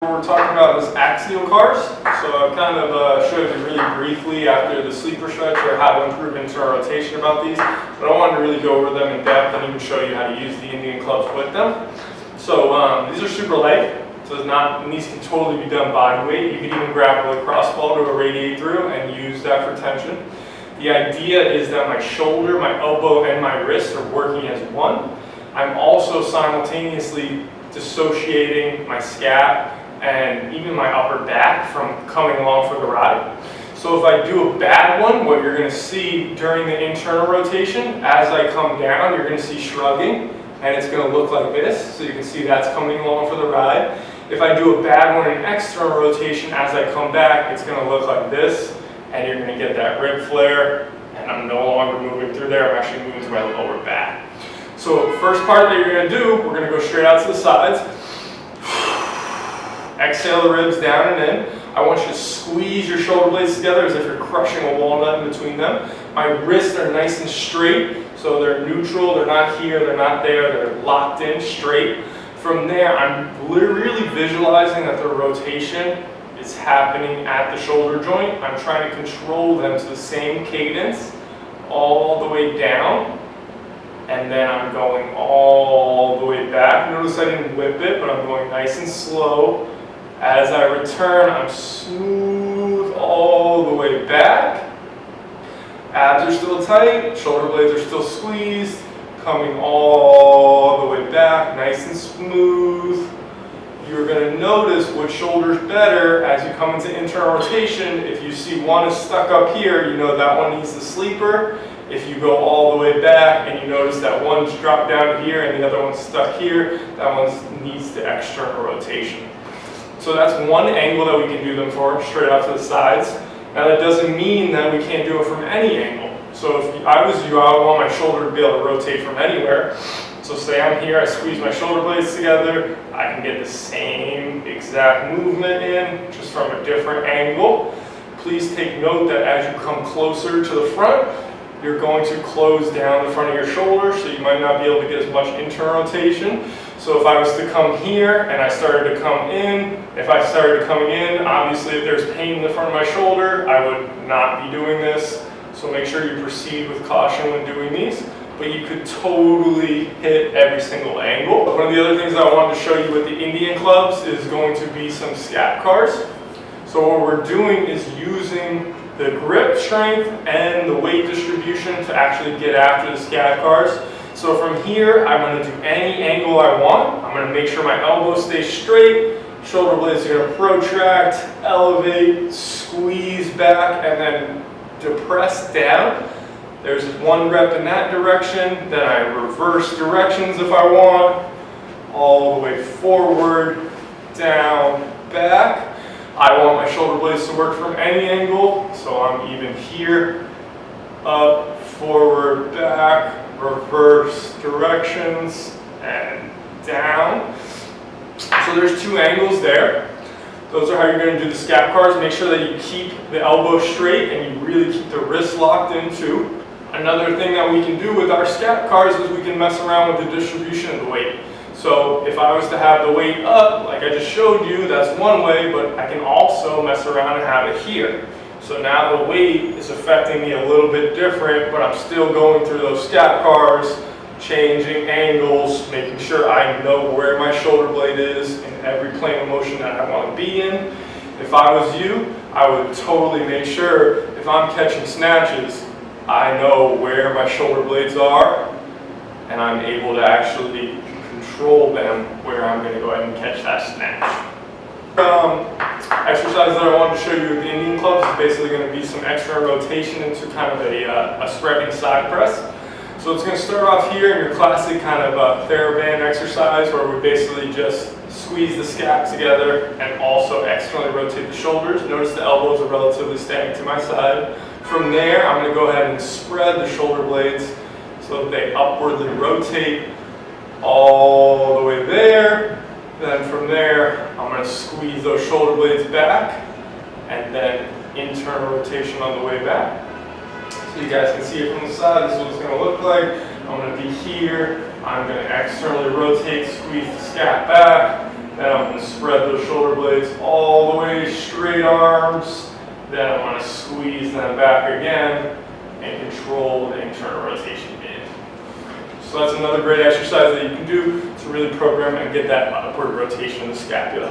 We're talking about is axial cars. So I've kind of showed you really briefly after the sleeper stretch or how to improve internal rotation about these, but I wanted to really go over them in depth and even show you how to use the Indian clubs with them. So these are super light, so these can totally be done body weight. You can even grab a lacrosse ball to irradiate through and use that for tension. The idea is that my shoulder, my elbow, and my wrist are working as one. I'm also simultaneously dissociating my scap and even my upper back from coming along for the ride. So if I do a bad one, what you're going to see during the internal rotation, as I come down, you're going to see shrugging, and it's going to look like this. So you can see that's coming along for the ride. If I do a bad one in external rotation, as I come back, it's going to look like this, and you're going to get that rib flare, and I'm no longer moving through there, I'm actually moving to my lower back. So first part that you're going to do, we're going to go straight out to the sides. Exhale the ribs down and in. I want you to squeeze your shoulder blades together as if you're crushing a walnut in between them. My wrists are nice and straight, so they're neutral, they're not here, they're not there, they're locked in straight. From there, I'm really visualizing that the rotation is happening at the shoulder joint. I'm trying to control them to the same cadence all the way down, and then I'm going all the way back. Notice I didn't whip it, but I'm going nice and slow. As I return, I'm smooth all the way back. Abs are still tight, shoulder blades are still squeezed, coming all the way back, nice and smooth. You're going to notice which shoulder's better as you come into internal rotation. If you see one is stuck up here, you know that one needs the sleeper. If you go all the way back and you notice that one's dropped down here and the other one's stuck here, that one needs the external rotation. So that's one angle that we can do them for, straight out to the sides. Now that doesn't mean that we can't do it from any angle. So if I was you, I would want my shoulder to be able to rotate from anywhere. So say I'm here, I squeeze my shoulder blades together, I can get the same exact movement in, just from a different angle. Please take note that as you come closer to the front, you're going to close down the front of your shoulder, so you might not be able to get as much internal rotation. So if I was to come here and I started to come in, if I started coming in, obviously if there's pain in the front of my shoulder, I would not be doing this. So make sure you proceed with caution when doing these. But you could totally hit every single angle. One of the other things I wanted to show you with the Indian clubs is going to be some scap cars. So what we're doing is using the grip strength and the weight distribution to actually get after the scap cars. So from here, I'm going to do any angle I want. I'm going to make sure my elbow stays straight, shoulder blades are going to protract, elevate, squeeze back, and then depress down. There's one rep in that direction, then I reverse directions if I want, all the way forward, down, back. I want my shoulder blades to work from any angle, so I'm even here, up, forward, back, reverse directions, and down. So there's two angles there. Those are how you're going to do the scap cars. Make sure that you keep the elbow straight and you really keep the wrist locked in too. Another thing that we can do with our scap cars is we can mess around with the distribution of the weight. So if I was to have the weight up, like I just showed you, that's one way, but I can also mess around and have it here. So now the weight is affecting me a little bit different, but I'm still going through those scap cars, changing angles, making sure I know where my shoulder blade is in every plane of motion that I want to be in. If I was you, I would totally make sure if I'm catching snatches, I know where my shoulder blades are, and I'm able to actually control them where I'm going to go ahead and catch that snatch. Exercise that I wanted to show you with the Indian clubs is basically going to be some extra rotation into kind of a spreading side press. So it's going to start off here in your classic kind of TheraBand exercise where we basically just squeeze the scap together and also externally rotate the shoulders. Notice the elbows are relatively standing to my side. From there, I'm going to go ahead and spread the shoulder blades so that they upwardly rotate all the way there. Then from there, I'm going to squeeze those shoulder blades back and then internal rotation on the way back. So you guys can see it from the side. This is what it's going to look like. I'm going to be here. I'm going to externally rotate, squeeze the scap back, Then I'm going to spread those shoulder blades all the way, straight arms. Then I'm going to squeeze them back again and control the internal rotation in. So that's another great exercise that you can do to really program and get that upward rotation in the scapula.